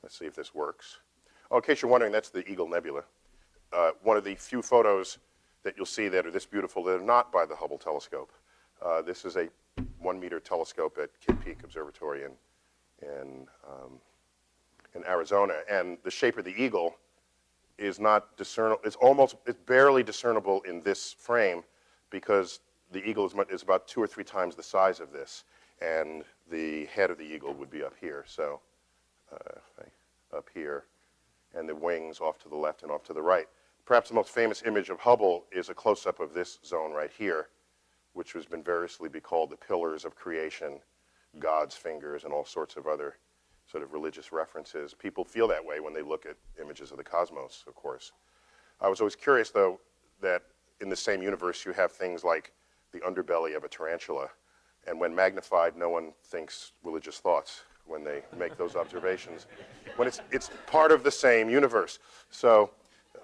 Let's see if this works. Oh, in case you're wondering, that's the Eagle Nebula. One of the few photos that you'll see that are this beautiful that are not by the Hubble telescope. This is a 1-meter telescope at Kitt Peak Observatory in Arizona, and the shape of the eagle is not discernible. It's barely discernible in this frame because the eagle is about 2 or 3 times the size of this, and the head of the eagle would be up here. So up here, and the wings off to the left and off to the right. Perhaps the most famous image of Hubble is a close-up of this zone right here, which has been variously be called the pillars of creation, God's fingers, and all sorts of other sort of religious references. People feel that way when they look at images of the cosmos, of course. I was always curious, though, that in the same universe you have things like the underbelly of a tarantula, and when magnified, no one thinks religious thoughts when they make those observations, when it's part of the same universe. So,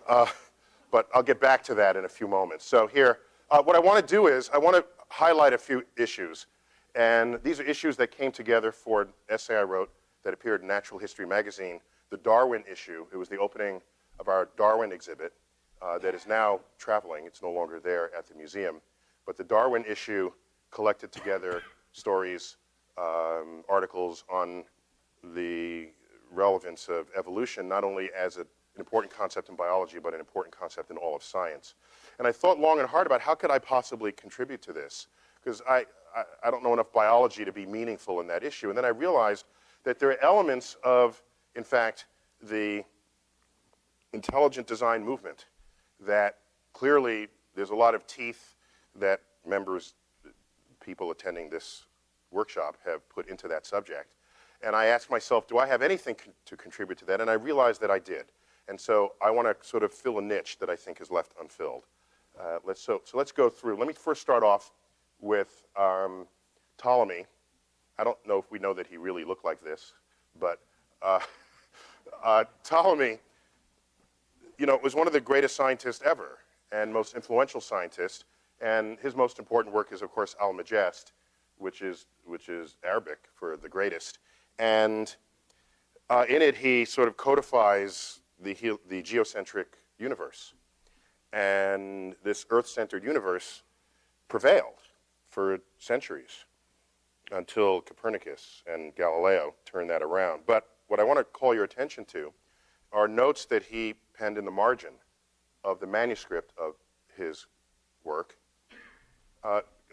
but I'll get back to that in a few moments. So here, what I want to do is I want to highlight a few issues, and these are issues that came together for an essay I wrote that appeared in Natural History magazine, the Darwin issue. It was the opening of our Darwin exhibit that is now traveling. It's no longer there at the museum. But the Darwin issue collected together stories, articles on the relevance of evolution, not only as an important concept in biology, but an important concept in all of science. And I thought long and hard about how could I possibly contribute to this, because I don't know enough biology to be meaningful in that issue. And then I realized that there are elements of, in fact, the intelligent design movement that clearly there's a lot of teeth that people attending this workshop have put into that subject. And I asked myself, do I have anything to contribute to that? And I realized that I did. And so I want to sort of fill a niche that I think is left unfilled. So let's go through. Let me first start off with Ptolemy. I don't know if we know that he really looked like this, but Ptolemy, was one of the greatest scientists ever and most influential scientists. And his most important work is, of course, Al-Majest, which is Arabic for the greatest. And in it, he sort of codifies the geocentric universe. And this Earth-centered universe prevailed for centuries until Copernicus and Galileo turned that around. But what I want to call your attention to are notes that he penned in the margin of the manuscript of his work.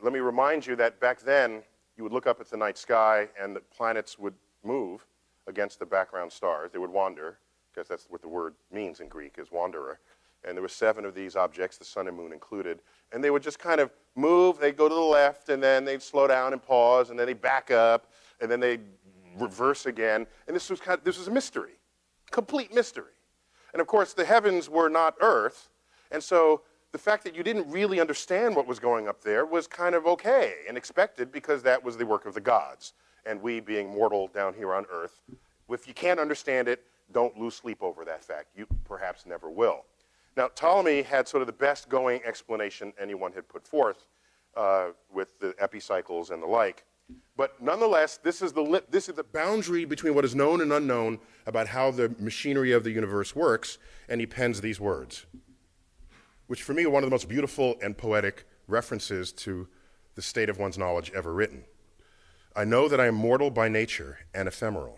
Let me remind you that back then, you would look up at the night sky and the planets would move against the background stars. They would wander, because that's what the word means in Greek, is wanderer. And there were 7 of these objects, the sun and moon included. And they would just kind of move. They'd go to the left, and then they'd slow down and pause, and then they'd back up, and then they'd reverse again. And this was a mystery, complete mystery. And of course, the heavens were not Earth, and so the fact that you didn't really understand what was going up there was kind of okay and expected, because that was the work of the gods. And we, being mortal down here on Earth, if you can't understand it, don't lose sleep over that fact. You perhaps never will. Now, Ptolemy had sort of the best going explanation anyone had put forth with the epicycles and the like. But nonetheless, this is the boundary between what is known and unknown about how the machinery of the universe works, and he pens these words, which for me are one of the most beautiful and poetic references to the state of one's knowledge ever written. I know that I am mortal by nature and ephemeral,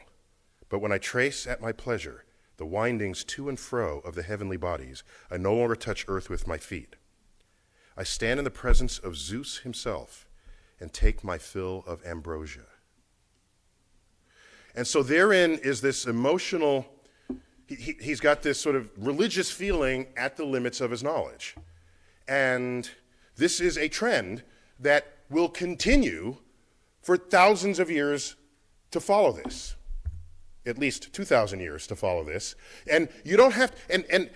but when I trace at my pleasure the windings to and fro of the heavenly bodies, I no longer touch earth with my feet. I stand in the presence of Zeus himself and take my fill of ambrosia. And so therein is this emotional, he's got this sort of religious feeling at the limits of his knowledge. And this is a trend that will continue for thousands of years to follow this. At least 2,000 years to follow this. And you don't have, and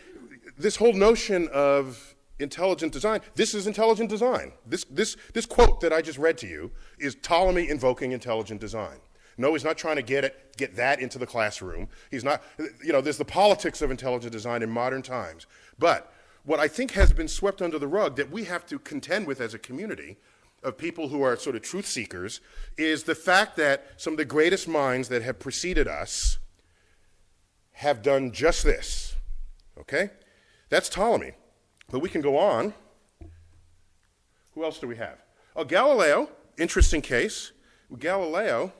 this whole notion of intelligent design, this is intelligent design. This quote that I just read to you is Ptolemy invoking intelligent design. No, he's not trying to get that into the classroom. He's not, there's the politics of intelligent design in modern times. But what I think has been swept under the rug that we have to contend with as a community of people who are sort of truth seekers is the fact that some of the greatest minds that have preceded us have done just this. Okay? That's Ptolemy. But we can go on. Who else do we have? Oh, Galileo, interesting case. Galileo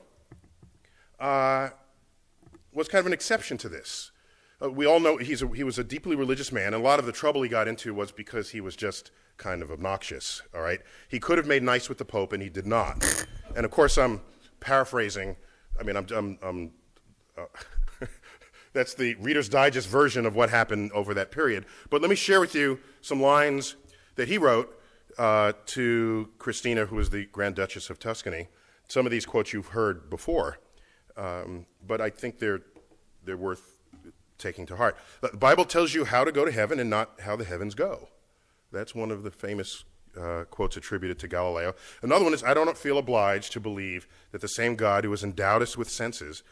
was kind of an exception to this. We all know he was a deeply religious man, and a lot of the trouble he got into was because he was just kind of obnoxious, all right? He could have made nice with the Pope, and he did not. And of course, I'm paraphrasing. I mean, that's the Reader's Digest version of what happened over that period. But let me share with you some lines that he wrote to Christina, who was the Grand Duchess of Tuscany. Some of these quotes you've heard before, but I think they're worth taking to heart. The Bible tells you how to go to heaven and not how the heavens go. That's one of the famous quotes attributed to Galileo. Another one is, I do not feel obliged to believe that the same God who has endowed us with senses,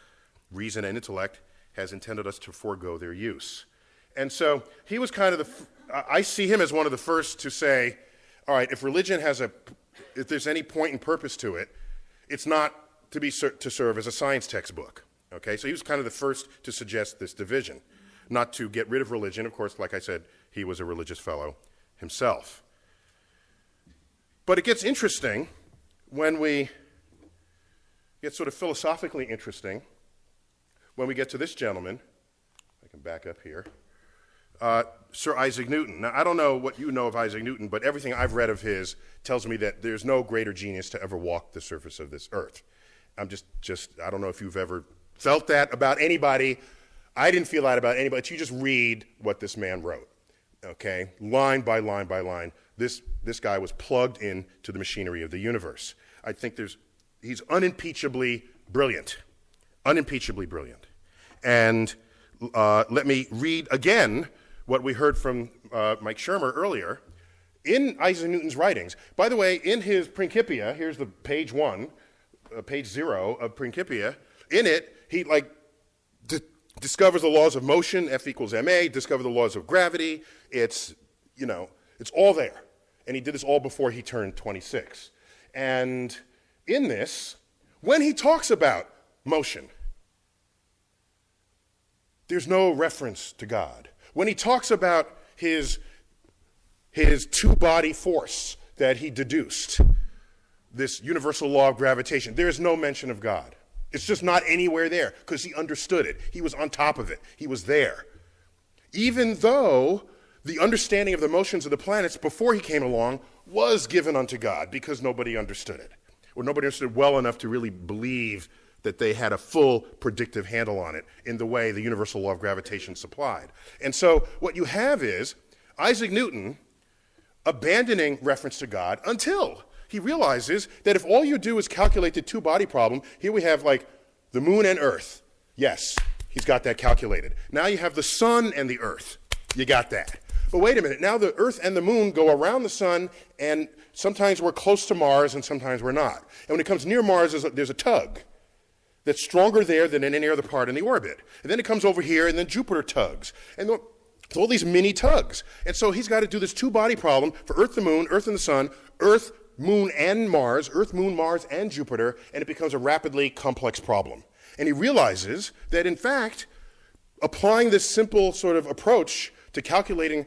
reason, and intellect has intended us to forego their use. And so he was kind of I see him as one of the first to say, all right, if religion if there's any point and purpose to it, it's not to serve as a science textbook. Okay, so he was kind of the first to suggest this division, not to get rid of religion. Of course, like I said, he was a religious fellow himself. But it gets interesting when we get sort of philosophically interesting when we get to this gentleman. I can back up here. Sir Isaac Newton. Now, I don't know what you know of Isaac Newton, but everything I've read of his tells me that there's no greater genius to ever walk the surface of this earth. I don't know if you've ever felt that about anybody. I didn't feel that about anybody. But you just read what this man wrote, okay? Line by line by line. This guy was plugged into the machinery of the universe. I think he's unimpeachably brilliant. Unimpeachably brilliant. And let me read again what we heard from Mike Shermer earlier in Isaac Newton's writings. By the way, in his Principia, here's the page 0 of Principia. In it, he discovers the laws of motion, F equals ma, discover the laws of gravity. It's all there. And he did this all before he turned 26. And in this, when he talks about motion, there's no reference to God. When he talks about his two-body force that he deduced, this universal law of gravitation, there is no mention of God. It's just not anywhere there because he understood it. He was on top of it. He was there. Even though the understanding of the motions of the planets before he came along was given unto God because nobody understood it, or nobody understood well enough to really believe that they had a full predictive handle on it in the way the universal law of gravitation supplied. And so what you have is Isaac Newton abandoning reference to God until he realizes that if all you do is calculate the two-body problem, here we have like the moon and earth. Yes, he's got that calculated. Now you have the sun and the earth. You got that. But wait a minute, now the earth and the moon go around the sun, and sometimes we're close to Mars and sometimes we're not. And when it comes near Mars, there's a tug that's stronger there than in any other part in the orbit. And then it comes over here, and then Jupiter tugs. And it's all these mini tugs. And so he's got to do this two-body problem for Earth, the moon, Earth and the sun, Earth, moon, and Mars, Earth, moon, Mars, and Jupiter, and it becomes a rapidly complex problem. And he realizes that, in fact, applying this simple sort of approach to calculating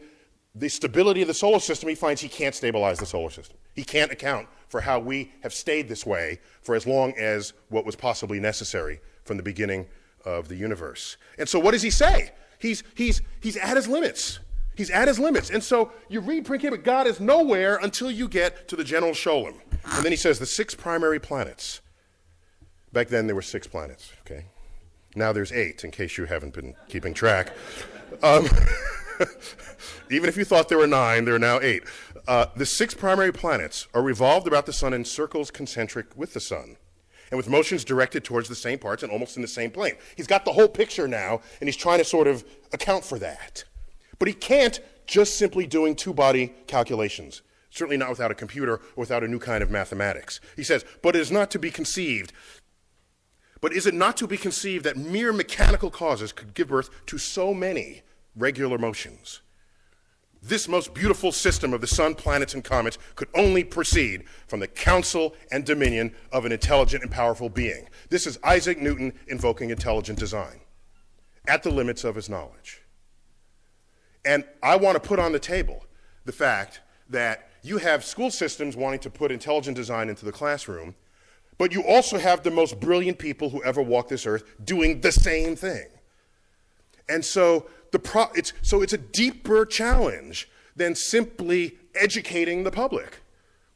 the stability of the solar system, he finds he can't stabilize the solar system. He can't account for how we have stayed this way for as long as what was possibly necessary from the beginning of the universe. And so what does he say? He's at his limits. He's at his limits. And so you read Principia, but God is nowhere until you get to the general Sholem. And then he says the 6 primary planets. Back then there were 6 planets, okay? Now there's 8, in case you haven't been keeping track. Even if you thought there were 9, there are now 8. The 6 primary planets are revolved about the sun in circles concentric with the sun, and with motions directed towards the same parts and almost in the same plane. He's got the whole picture now, and he's trying to sort of account for that. But he can't just simply doing two-body calculations, certainly not without a computer or without a new kind of mathematics. He says, but it is not to be conceived. But is it not to be conceived that mere mechanical causes could give birth to so many regular motions? This most beautiful system of the sun, planets, and comets could only proceed from the counsel and dominion of an intelligent and powerful being. This is Isaac Newton invoking intelligent design. at the limits of his knowledge. And I want to put on the table the fact that you have school systems wanting to put intelligent design into the classroom, but you also have the most brilliant people who ever walked this earth doing the same thing. And so it's a deeper challenge than simply educating the public.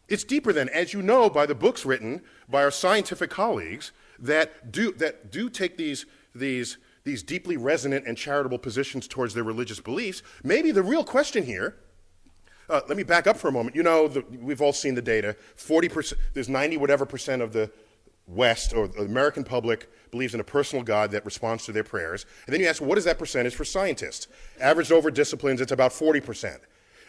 It's deeper than, as you know, by the books written by our scientific colleagues that do take these deeply resonant and charitable positions towards their religious beliefs. Maybe the real question here, let me back up for a moment. You know, we've all seen the data. 40%, there's 90 whatever percent of the West or the American public believes in a personal God that responds to their prayers. And then you ask, what is that percentage for scientists? Averaged over disciplines, it's about 40%.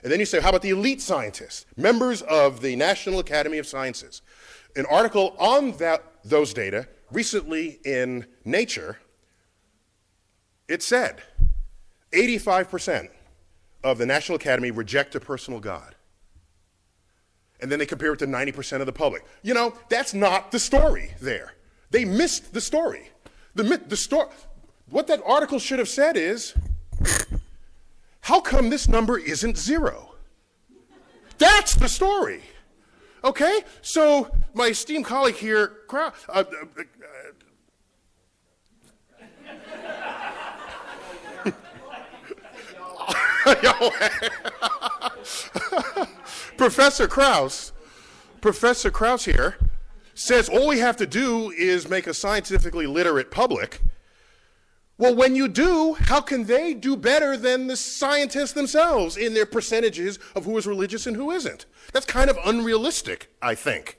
And then you say, how about the elite scientists, members of the National Academy of Sciences? An article on those data recently in Nature, it said 85% of the National Academy reject a personal God. And then they compare it to 90% of the public. You know, that's not the story there. They missed the story. What that article should have said is, how come this number isn't 0? That's the story. Okay? So my esteemed colleague here, Professor Krauss here says all we have to do is make a scientifically literate public. Well, when you do, how can they do better than the scientists themselves in their percentages of who is religious and who isn't? That's kind of unrealistic, I think.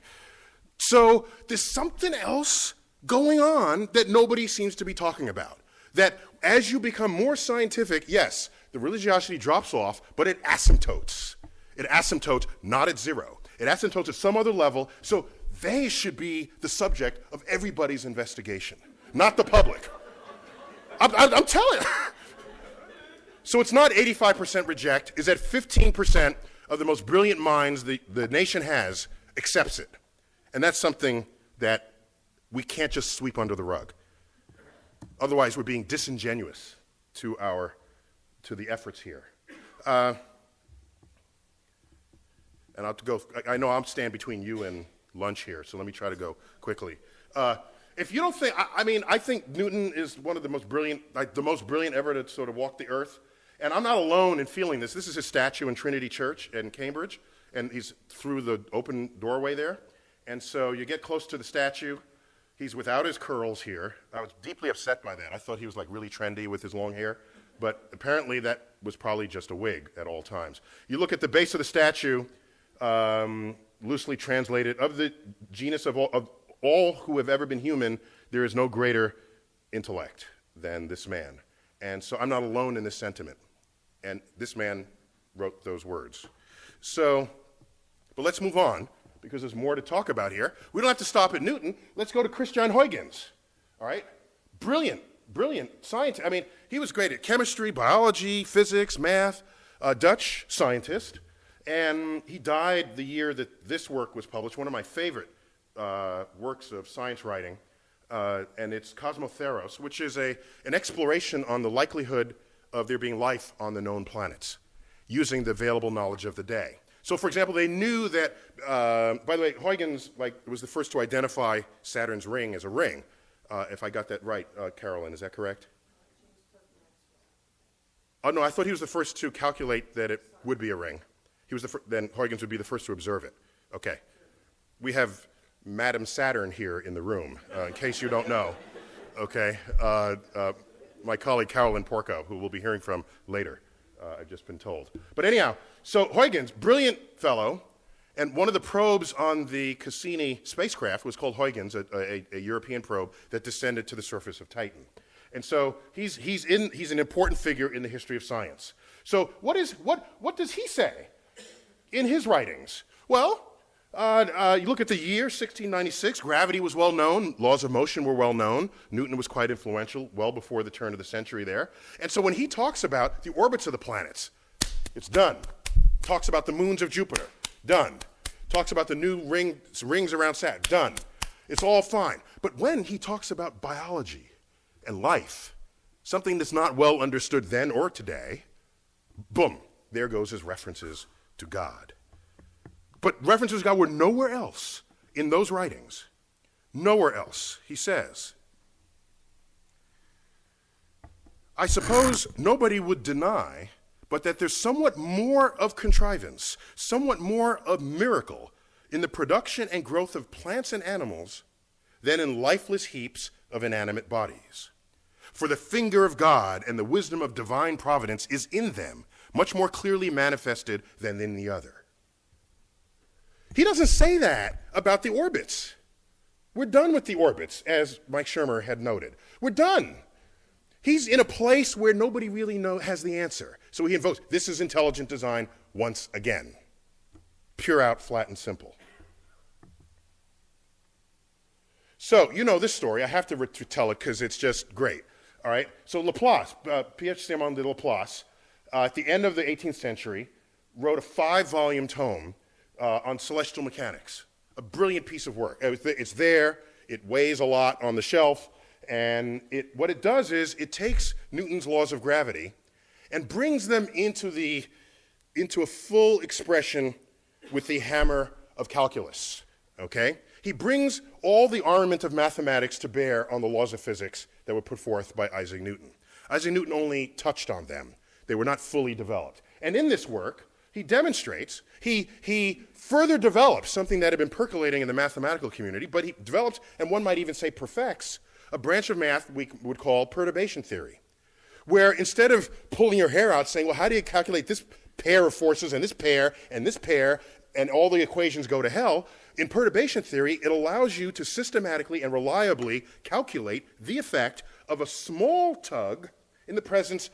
So there's something else going on that nobody seems to be talking about. That as you become more scientific, yes, the religiosity drops off, but it asymptotes. It asymptotes not at 0. It asymptotes at some other level, so they should be the subject of everybody's investigation, not the public. I'm telling you. So it's not 85% reject, it's that 15% of the most brilliant minds the nation has accepts it. And that's something that we can't just sweep under the rug. Otherwise, we're being disingenuous to the efforts here. And I know I'm standing between you and lunch here, so let me try to go quickly. If you don't think, I think Newton is one of the most brilliant, the most brilliant ever to sort of walk the earth. And I'm not alone in feeling this. This is his statue in Trinity Church in Cambridge, and he's through the open doorway there. And so you get close to the statue. He's without his curls here. I was deeply upset by that. I thought he was like really trendy with his long hair. But apparently that was probably just a wig at all times. You look at the base of the statue, loosely translated, of the genus of all who have ever been human, there is no greater intellect than this man. And so I'm not alone in this sentiment. And this man wrote those words. So, but let's move on, because there's more to talk about here. We don't have to stop at Newton. Let's go to Christian Huygens, all right? Brilliant scientist. I mean, he was great at chemistry, biology, physics, math, Dutch scientist. And he died the year that this work was published, one of my favorite works of science writing, and it's Cosmotheros, which is an exploration on the likelihood of there being life on the known planets, using the available knowledge of the day. So, for example, they knew that, by the way, Huygens was the first to identify Saturn's ring as a ring. If I got that right, Carolyn, is that correct? Oh, no, I thought he was the first to calculate that it would be a ring. He was then Huygens would be the first to observe it. Okay. We have Madam Saturn here in the room, in case you don't know. Okay. My colleague Carolyn Porco, who we'll be hearing from later, I've just been told. But anyhow, so Huygens, brilliant fellow, and one of the probes on the Cassini spacecraft was called Huygens, a European probe that descended to the surface of Titan. And so he's an important figure in the history of science. So what does he say in his writings? Well, you look at the year, 1696, gravity was well known, laws of motion were well known, Newton was quite influential well before the turn of the century there. And so when he talks about the orbits of the planets, it's done. Talks about the moons of Jupiter, done. Talks about the new rings around Saturn, done. It's all fine. But when he talks about biology and life something that's not well understood then or today, boom, there goes his references to God. But references to God were nowhere else in those writings. Nowhere else. He says, I suppose nobody would deny but that there's somewhat more of contrivance, somewhat more of miracle in the production and growth of plants and animals than in lifeless heaps of inanimate bodies. For the finger of God and the wisdom of divine providence is in them, much more clearly manifested than in the other. He doesn't say that about the orbits. We're done with the orbits, as Mike Shermer had noted. We're done. He's in a place where nobody really has the answer. So he invokes, this is intelligent design once again. Pure out, flat and simple. So, you know this story. I have to tell it because it's just great. All right? So Laplace, Pierre Simon de Laplace, at the end of the 18th century, wrote a 5-volume tome on celestial mechanics. A brilliant piece of work. It's there. It weighs a lot on the shelf. And what it does is it takes Newton's laws of gravity and brings them into a full expression with the hammer of calculus, okay? He brings all the armament of mathematics to bear on the laws of physics that were put forth by Isaac Newton. Isaac Newton only touched on them. They were not fully developed. And in this work, he demonstrates, he further develops something that had been percolating in the mathematical community, but he develops, and one might even say perfects, a branch of math we would call perturbation theory, where instead of pulling your hair out saying, well, how do you calculate this pair of forces and this pair and all the equations go to hell, in perturbation theory, it allows you to systematically and reliably calculate the effect of a small tug in the presence,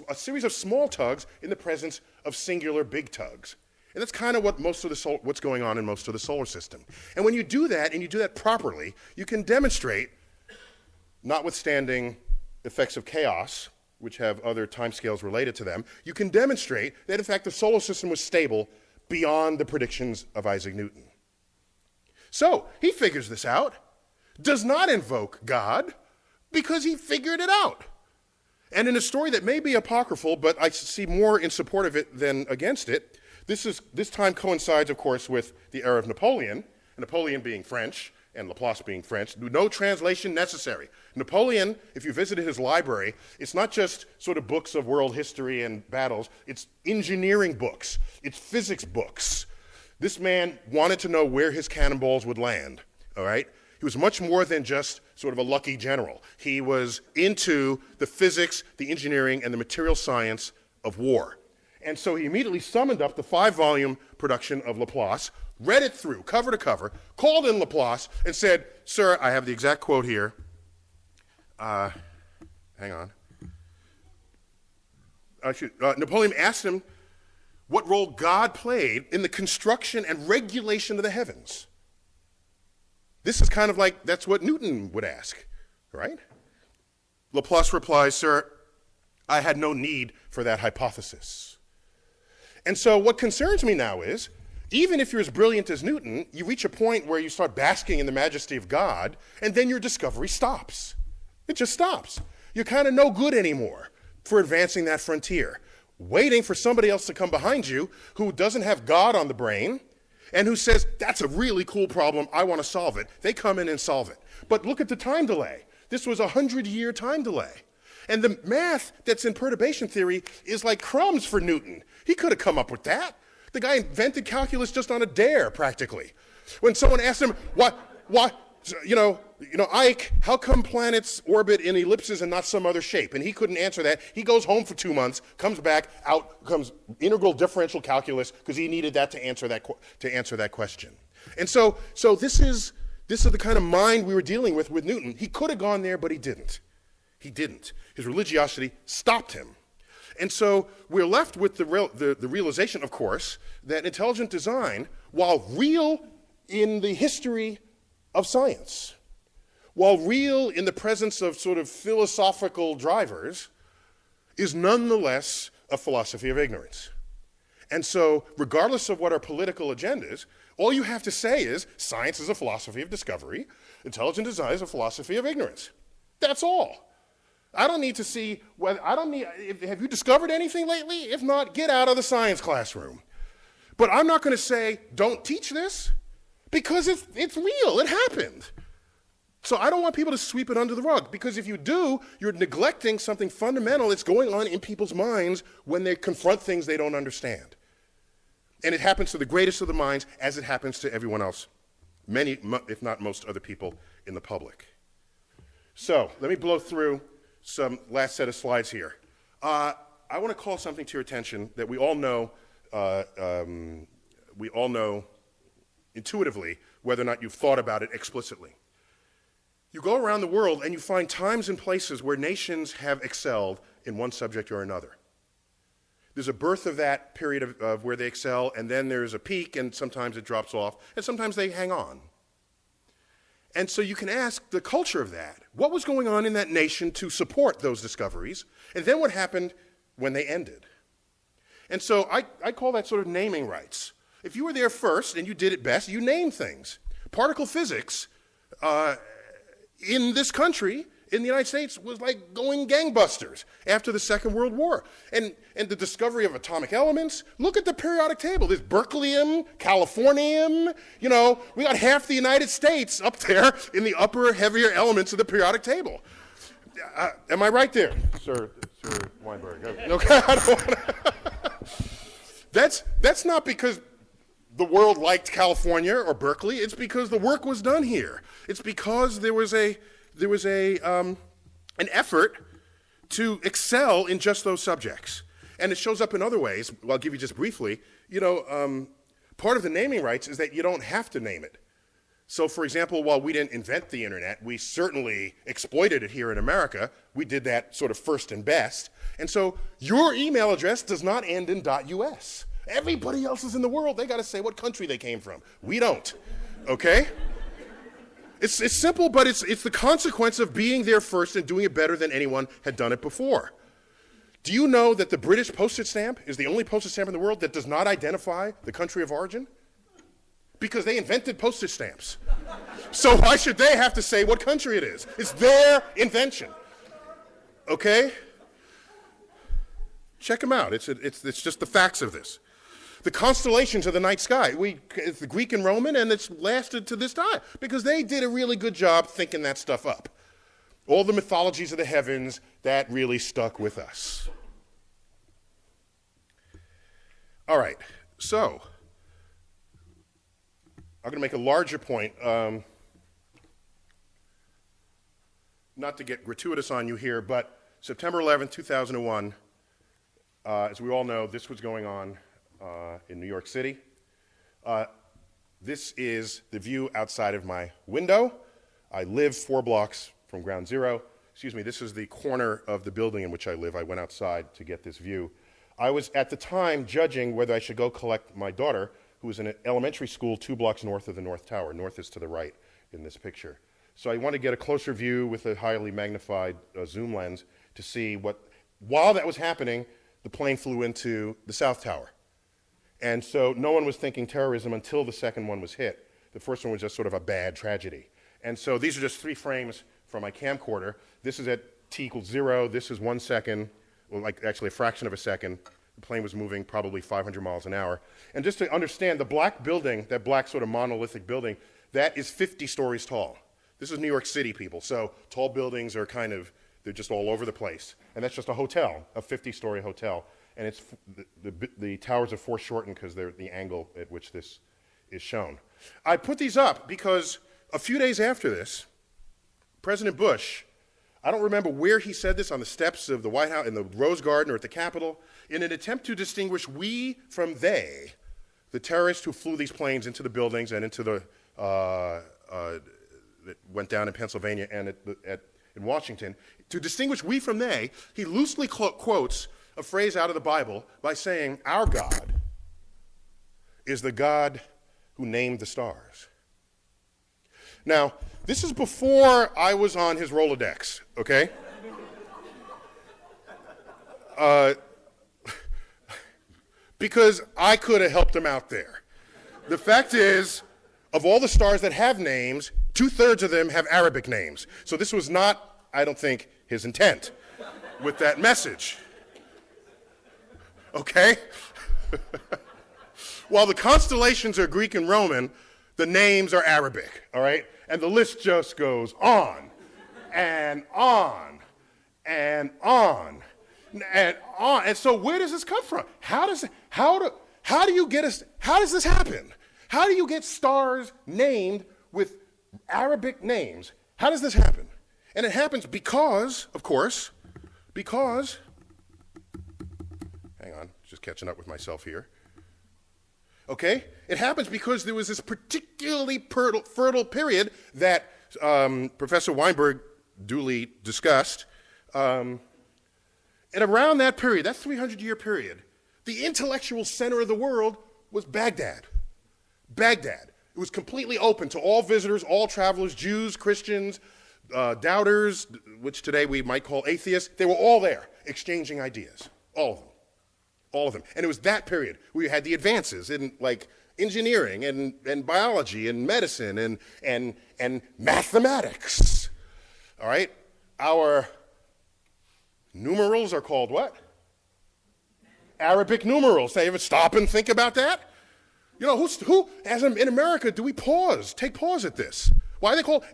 a series of small tugs in the presence of singular big tugs. And that's kind of what what's going on in most of the solar system. And when you do that, and you do that properly, you can demonstrate, notwithstanding effects of chaos, which have other timescales related to them, you can demonstrate that, in fact, the solar system was stable beyond the predictions of Isaac Newton. So he figures this out, does not invoke God, because he figured it out. And in a story that may be apocryphal, but I see more in support of it than against it, this time coincides, of course, with the era of Napoleon, Napoleon being French, and Laplace being French, no translation necessary. Napoleon, if you visited his library, it's not just sort of books of world history and battles, it's engineering books, it's physics books. This man wanted to know where his cannonballs would land, all right? He was much more than just sort of a lucky general. He was into the physics, the engineering, and the material science of war. And so he immediately summoned up the 5-volume production of Laplace, read it through, cover to cover, called in Laplace, and said, sir, I have the exact quote here. Hang on. Napoleon asked him what role God played in the construction and regulation of the heavens. This is kind of like, that's what Newton would ask, right? Laplace replies, sir, I had no need for that hypothesis. And so what concerns me now is, even if you're as brilliant as Newton, you reach a point where you start basking in the majesty of God, and then your discovery stops. It just stops. You're kind of no good anymore for advancing that frontier, waiting for somebody else to come behind you who doesn't have God on the brain and who says, that's a really cool problem, I want to solve it. They come in and solve it. But look at the time delay. This was a 100-year time delay. And the math that's in perturbation theory is like crumbs for Newton. He could have come up with that. The guy invented calculus just on a dare, practically. When someone asked him, Ike, how come planets orbit in ellipses and not some other shape? And he couldn't answer that. He goes home for 2 months, comes back, out comes integral differential calculus, because he needed that to answer that question. And so this is the kind of mind we were dealing with Newton. He could have gone there, but he didn't. He didn't. His religiosity stopped him. And so we're left with the realization, of course, that intelligent design, while real in the history of science, while real in the presence of sort of philosophical drivers, is nonetheless a philosophy of ignorance. And so regardless of what our political agenda is, all you have to say is science is a philosophy of discovery, intelligent design is a philosophy of ignorance. That's all. I don't need to see whether, have you discovered anything lately? If not, get out of the science classroom. But I'm not going to say, don't teach this, because it's real, it happened. So I don't want people to sweep it under the rug, because if you do, you're neglecting something fundamental that's going on in people's minds when they confront things they don't understand. And it happens to the greatest of the minds, as it happens to everyone else, many, if not most other people in the public. So let me blow through some last set of slides here. I want to call something to your attention that we all know intuitively, whether or not you've thought about it explicitly. You go around the world and you find times and places where nations have excelled in one subject or another. There's a birth of that period of where they excel, and then there's a peak, and sometimes it drops off, and sometimes they hang on. And so you can ask the culture of that. What was going on in that nation to support those discoveries? And then what happened when they ended? And so I call that sort of naming rights. If you were there first and you did it best, you name things. Particle physics in this country, in the United States, was like going gangbusters after the Second World War. And the discovery of atomic elements, look at the periodic table. There's berkelium, californium, we got half the United States up there in the upper, heavier elements of the periodic table. Am I right there, Sir Weinberg? Okay, I don't want to. That's not because the world liked California or Berkeley. It's because the work was done here. It's because there was an effort to excel in just those subjects. And it shows up in other ways. I'll give you just briefly. Part of the naming rights is that you don't have to name it. So, for example, while we didn't invent the internet, we certainly exploited it here in America. We did that sort of first and best. And so your email address does not end in .us. Everybody else is in the world. They got to say what country they came from. We don't. Okay? It's simple, but it's the consequence of being there first and doing it better than anyone had done it before. Do you know that the British postage stamp is the only postage stamp in the world that does not identify the country of origin? Because they invented postage stamps. So why should they have to say what country it is? It's their invention. Okay? Check them out. It's just the facts of this. The constellations of the night sky, it's the Greek and Roman, and it's lasted to this time because they did a really good job thinking that stuff up. All the mythologies of the heavens, that really stuck with us. All right, so I'm going to make a larger point, not to get gratuitous on you here, but September 11th, 2001, as we all know, this was going on in New York City. This is the view outside of my window. I live 4 blocks from ground zero. Excuse me, this is the corner of the building in which I live. I went outside to get this view. I was at the time judging whether I should go collect my daughter, who was in an elementary school 2 blocks north of the North Tower. North is to the right in this picture. So I want to get a closer view with a highly magnified zoom lens to see what, while that was happening, the plane flew into the South Tower. And so no one was thinking terrorism until the second one was hit. The first one was just sort of a bad tragedy. And so these are just 3 frames from my camcorder. This is at t equals 0. This is 1 second, well, like actually a fraction of a second. The plane was moving probably 500 miles an hour. And just to understand, the black building, that black sort of monolithic building, that is 50 stories tall. This is New York City, people. So tall buildings are kind of, they're just all over the place. And that's just a hotel, a 50-story hotel. And it's the towers are foreshortened because they're the angle at which this is shown. I put these up because a few days after this, President Bush, I don't remember where he said this, on the steps of the White House, in the Rose Garden or at the Capitol, in an attempt to distinguish we from they, the terrorists who flew these planes into the buildings and into the, that went down in Pennsylvania and in Washington, to distinguish we from they, he loosely quotes a phrase out of the Bible by saying, our God is the God who named the stars. Now, this is before I was on his Rolodex, okay? Because I could have helped him out there. The fact is, of all the stars that have names, 2/3 of them have Arabic names. So this was not, I don't think, his intent. with that message. Okay? While the constellations are Greek and Roman, the names are Arabic, all right? And the list just goes on and on and on and on. And so where does this come from? How does this happen? How do you get stars named with Arabic names? How does this happen? And it happens because, of course, hang on, just catching up with myself here. Okay? It happens because there was this particularly fertile period that Professor Weinberg duly discussed. And around that period, that 300-year period, the intellectual center of the world was Baghdad. Baghdad. It was completely open to all visitors, all travelers, Jews, Christians, doubters, which today we might call atheists. They were all there exchanging ideas, all of them. All of them. And it was that period where you had the advances in like engineering and biology and medicine and mathematics. All right? Our numerals are called what? Arabic numerals. Did you ever stop and think about that? You know, who as in America, do we take pause at this? Why are they called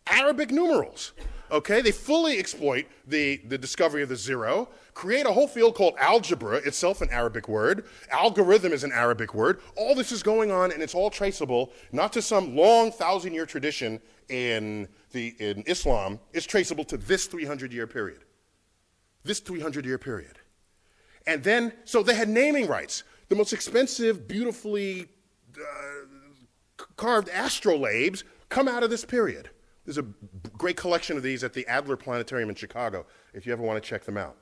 Arabic numerals? Okay, they fully exploit the discovery of the zero, create a whole field called algebra, itself an Arabic word. Algorithm is an Arabic word. All this is going on, and it's all traceable, not to some long 1,000-year tradition in Islam. It's traceable to this 300-year period. This 300-year period. And then, so they had naming rights. The most expensive, beautifully carved astrolabes come out of this period. There's a great collection of these at the Adler Planetarium in Chicago, if you ever want to check them out.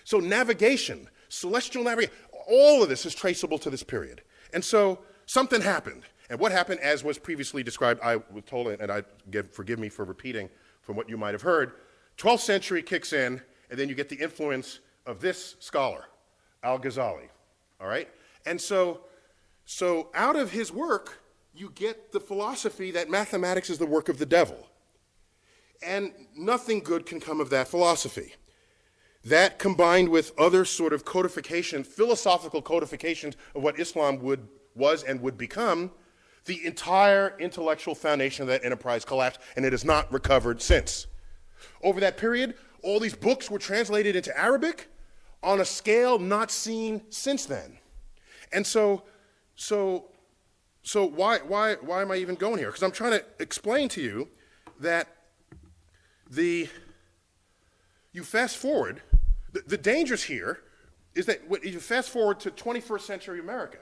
So navigation, celestial navigation, all of this is traceable to this period. And so something happened. And what happened, as was previously described, I was told, and forgive me for repeating from what you might have heard, 12th century kicks in, and then you get the influence of this scholar, Al-Ghazali, all right? And so out of his work, you get the philosophy that mathematics is the work of the devil. And nothing good can come of that philosophy. That combined with other sort of codification, philosophical codifications of what Islam was and would become, the entire intellectual foundation of that enterprise collapsed, and it has not recovered since. Over that period, all these books were translated into Arabic on a scale not seen since then. And so why am I even going here? Because I'm trying to explain to you that you fast forward, the dangers here is that you fast forward to 21st century America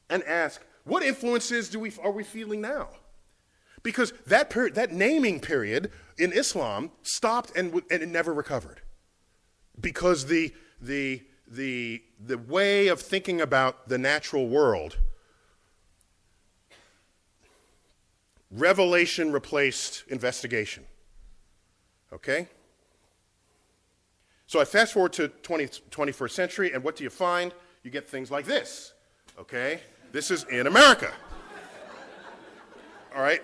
and ask, what influences are we feeling now? Because that naming period in Islam stopped and it never recovered. Because the way of thinking about the natural world, revelation replaced investigation. Okay? So I fast forward to 21st century, and what do you find? You get things like this. Okay? This is in America. All right?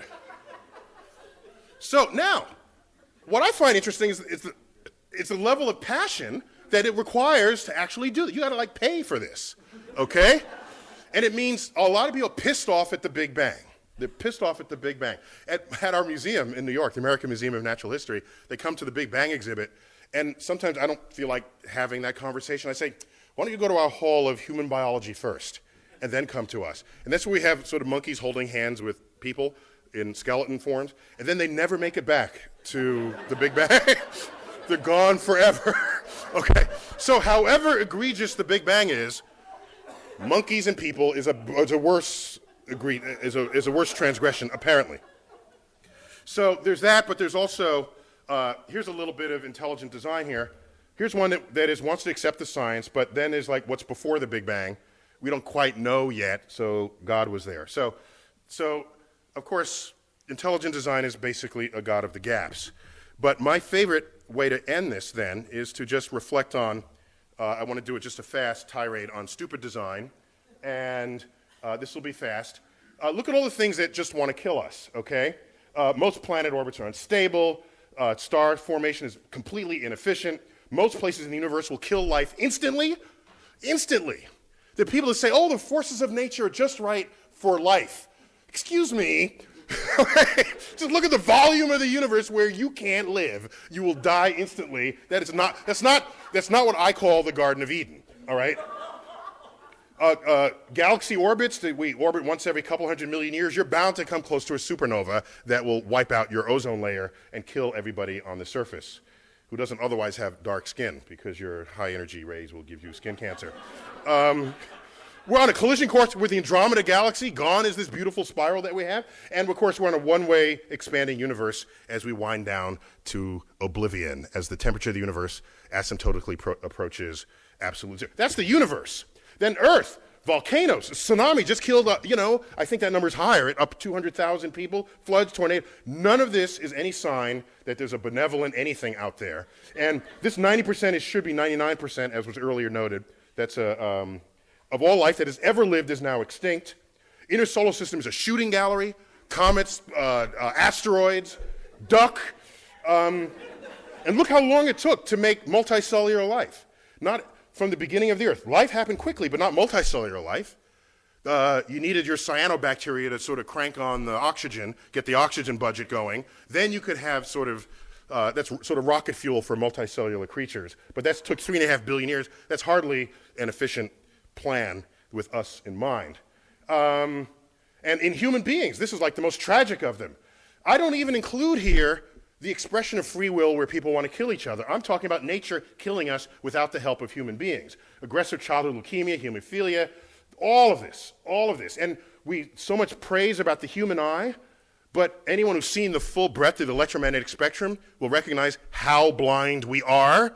So now, what I find interesting is it's the level of passion that it requires to actually do that. You got to like pay for this. Okay? And it means a lot of people are pissed off at the Big Bang. They're pissed off at the Big Bang. At our museum in New York, the American Museum of Natural History, they come to the Big Bang exhibit, and sometimes I don't feel like having that conversation. I say, why don't you go to our hall of human biology first, and then come to us? And that's where we have sort of monkeys holding hands with people in skeleton forms, and then they never make it back to the Big Bang. They're gone forever. Okay? So however egregious the Big Bang is, monkeys and people is a worse transgression, apparently. So there's that, but there's also, here's a little bit of intelligent design here. Here's one that wants to accept the science, but then is like what's before the Big Bang. We don't quite know yet, so God was there. So of course, intelligent design is basically a God of the gaps. But my favorite way to end this, then, is to just reflect on, I want to do it just a fast tirade on stupid design, and this will be fast. Look at all the things that just want to kill us, okay? Most planet orbits are unstable. star formation is completely inefficient. Most places in the universe will kill life instantly. Instantly. There are people that say, oh, the forces of nature are just right for life. Excuse me. Just look at the volume of the universe where you can't live. You will die instantly. That's not what I call the Garden of Eden, all right? Galaxy orbits that we orbit once every couple hundred million years, you're bound to come close to a supernova that will wipe out your ozone layer and kill everybody on the surface who doesn't otherwise have dark skin, because your high energy rays will give you skin cancer. We're on a collision course with the Andromeda Galaxy. Gone is this beautiful spiral that we have. And of course, we're on a one-way expanding universe as we wind down to oblivion, as the temperature of the universe asymptotically approaches absolute zero. That's the universe. Then Earth, volcanoes, tsunami just killed, I think that number's higher, up 200,000 people, floods, tornadoes. None of this is any sign that there's a benevolent anything out there. And this 90% should be 99%, as was earlier noted. That's of all life that has ever lived is now extinct. Inner solar system is a shooting gallery, comets, asteroids, duck. And look how long it took to make multicellular life. Not from the beginning of the Earth. Life happened quickly, but not multicellular life. You needed your cyanobacteria to sort of crank on the oxygen, get the oxygen budget going. Then you could have that's sort of rocket fuel for multicellular creatures. But that took 3.5 billion years. That's hardly an efficient plan with us in mind. And in human beings, this is like the most tragic of them. I don't even include here the expression of free will where people want to kill each other. I'm talking about nature killing us without the help of human beings. Aggressive childhood leukemia, hemophilia, all of this. And we so much praise about the human eye, but anyone who's seen the full breadth of the electromagnetic spectrum will recognize how blind we are,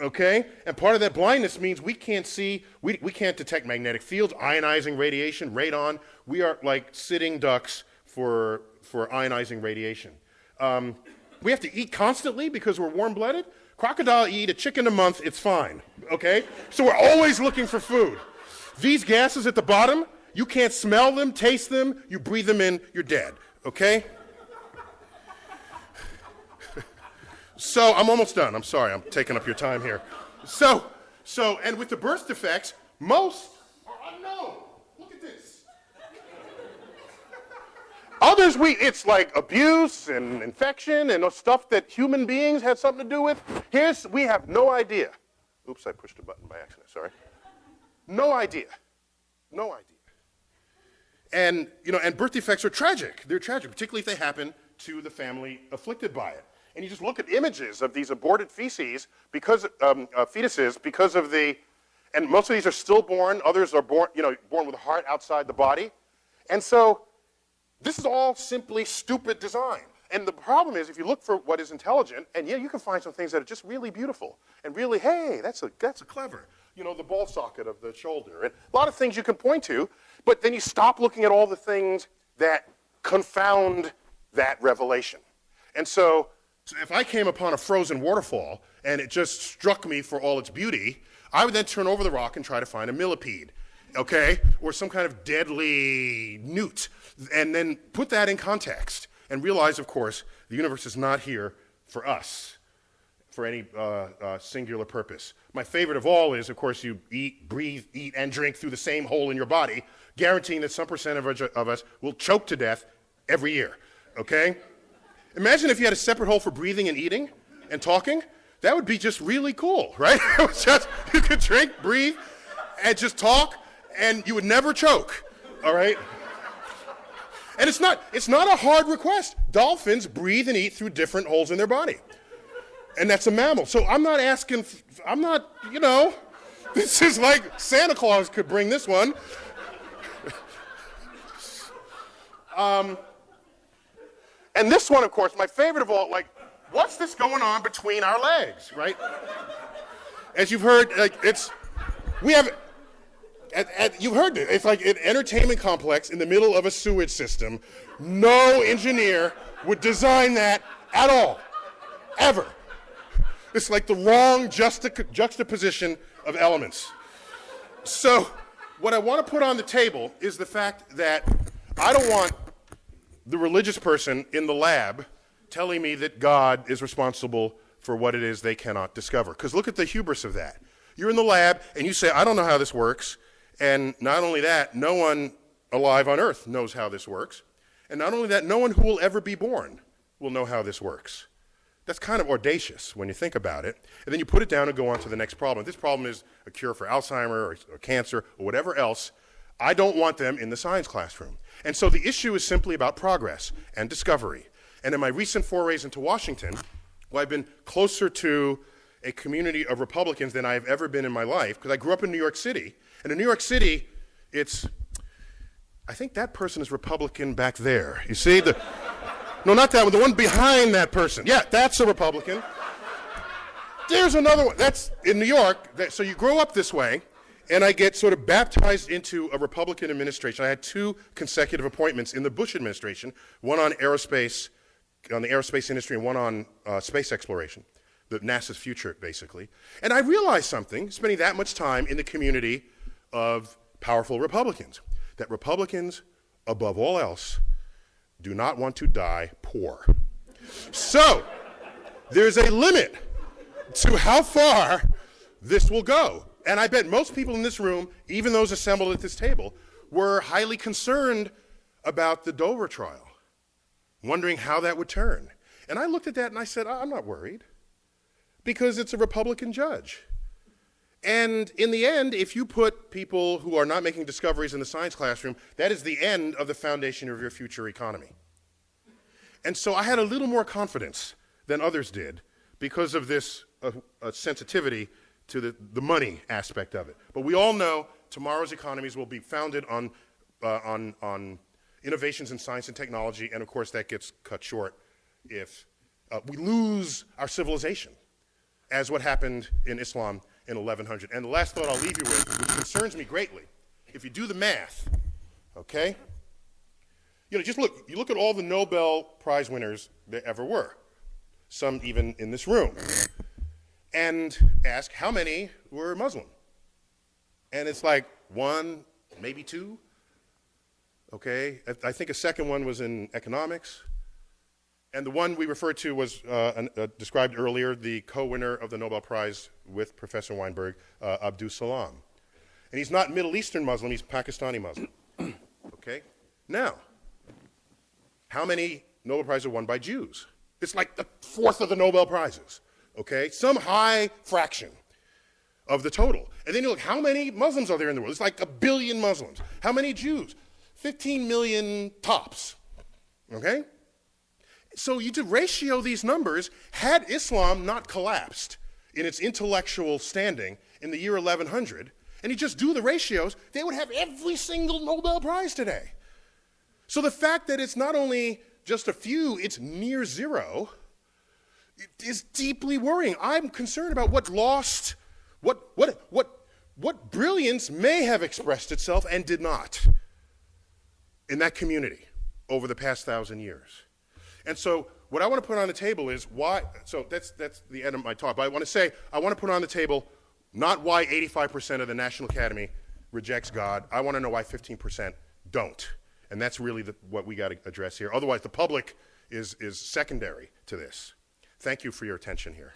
okay? And part of that blindness means we can't see, we can't detect magnetic fields, ionizing radiation, radon. We are like sitting ducks for ionizing radiation. We have to eat constantly because we're warm-blooded. Crocodile eat a chicken a month, it's fine, okay? So we're always looking for food. These gases at the bottom, you can't smell them, taste them, you breathe them in, you're dead, okay? So I'm almost done. I'm sorry, I'm taking up your time here. So, and with the birth defects, most are unknown. Look at this. Others, it's like abuse and infection and stuff that human beings had something to do with. We have no idea. Oops, I pushed a button by accident, sorry. No idea. No idea. And, and birth defects are tragic. They're tragic, particularly if they happen to the family afflicted by it. And you just look at images of these aborted fetuses because of and most of these are stillborn. Others are born with a heart outside the body. And so this is all simply stupid design. And the problem is, if you look for what is intelligent, and you can find some things that are just really beautiful and really, hey, that's a clever. The ball socket of the shoulder, and a lot of things you can point to, but then you stop looking at all the things that confound that revelation. And so if I came upon a frozen waterfall and it just struck me for all its beauty, I would then turn over the rock and try to find a millipede, okay, or some kind of deadly newt, and then put that in context and realize, of course, the universe is not here for us, for any singular purpose. My favorite of all is, of course, you breathe, eat, and drink through the same hole in your body, guaranteeing that some percent of us will choke to death every year, okay? Imagine if you had a separate hole for breathing and eating and talking. That would be just really cool, right? You could drink, breathe, and just talk, and you would never choke, all right? And it's not a hard request. Dolphins breathe and eat through different holes in their body. And that's a mammal. So this is like Santa Claus could bring this one. And this one, of course, my favorite of all, what's this going on between our legs, right? As you've heard, you've heard it. It's like an entertainment complex in the middle of a sewage system. No engineer would design that at all, ever. It's like the wrong juxtaposition of elements. So what I want to put on the table is the fact that I don't want the religious person in the lab telling me that God is responsible for what it is they cannot discover. Because look at the hubris of that. You're in the lab, and you say, I don't know how this works. And not only that, no one alive on Earth knows how this works. And not only that, no one who will ever be born will know how this works. That's kind of audacious when you think about it. And then you put it down and go on to the next problem. If this problem is a cure for Alzheimer's or cancer or whatever else, I don't want them in the science classroom. And so the issue is simply about progress and discovery. And in my recent forays into Washington, well, I've been closer to a community of Republicans than I have ever been in my life, because I grew up in New York City. And in New York City, I think that person is Republican back there. You see? No, not that one, the one behind that person. Yeah, that's a Republican. There's another one. That's in New York. So you grow up this way, and I get sort of baptized into a Republican administration. I had 2 consecutive appointments in the Bush administration, one on aerospace, on the aerospace industry, and one on space exploration, NASA's future, basically. And I realized something, spending that much time in the community of powerful Republicans, that Republicans, above all else, do not want to die poor. So, there's a limit to how far this will go. And I bet most people in this room, even those assembled at this table, were highly concerned about the Dover trial, wondering how that would turn. And I looked at that and I said, I'm not worried, because it's a Republican judge. And in the end, if you put people who are not making discoveries in the science classroom, that is the end of the foundation of your future economy. And so I had a little more confidence than others did because of this sensitivity to the money aspect of it. But we all know tomorrow's economies will be founded on innovations in science and technology, and of course that gets cut short if we lose our civilization, as what happened in Islam in 1100. And the last thought I'll leave you with, which concerns me greatly, if you do the math, okay? Just look, you look at all the Nobel Prize winners there ever were, some even in this room, and ask how many were Muslim. And it's like 1, maybe 2, okay? I think a second one was in economics. And the one we referred to was described earlier, the co-winner of the Nobel Prize with Professor Weinberg, Abdus Salam. And he's not Middle Eastern Muslim, he's Pakistani Muslim. Okay? Now, how many Nobel Prizes are won by Jews? It's like the 4th of the Nobel Prizes. Okay? Some high fraction of the total. And then you look, how many Muslims are there in the world? It's like 1 billion Muslims. How many Jews? 15 million tops. Okay? So you could ratio these numbers. Had Islam not collapsed in its intellectual standing in the year 1100, and you just do the ratios, they would have every single Nobel Prize today. So the fact that it's not only just a few, it's near zero, it is deeply worrying. I'm concerned about what brilliance may have expressed itself and did not in that community over the past 1,000 years. And so what I want to put on the table is why, so that's the end of my talk, but I want to put on the table not why 85% of the National Academy rejects God. I want to know why 15% don't. And that's really what we got to address here. Otherwise, the public is secondary to this. Thank you for your attention here.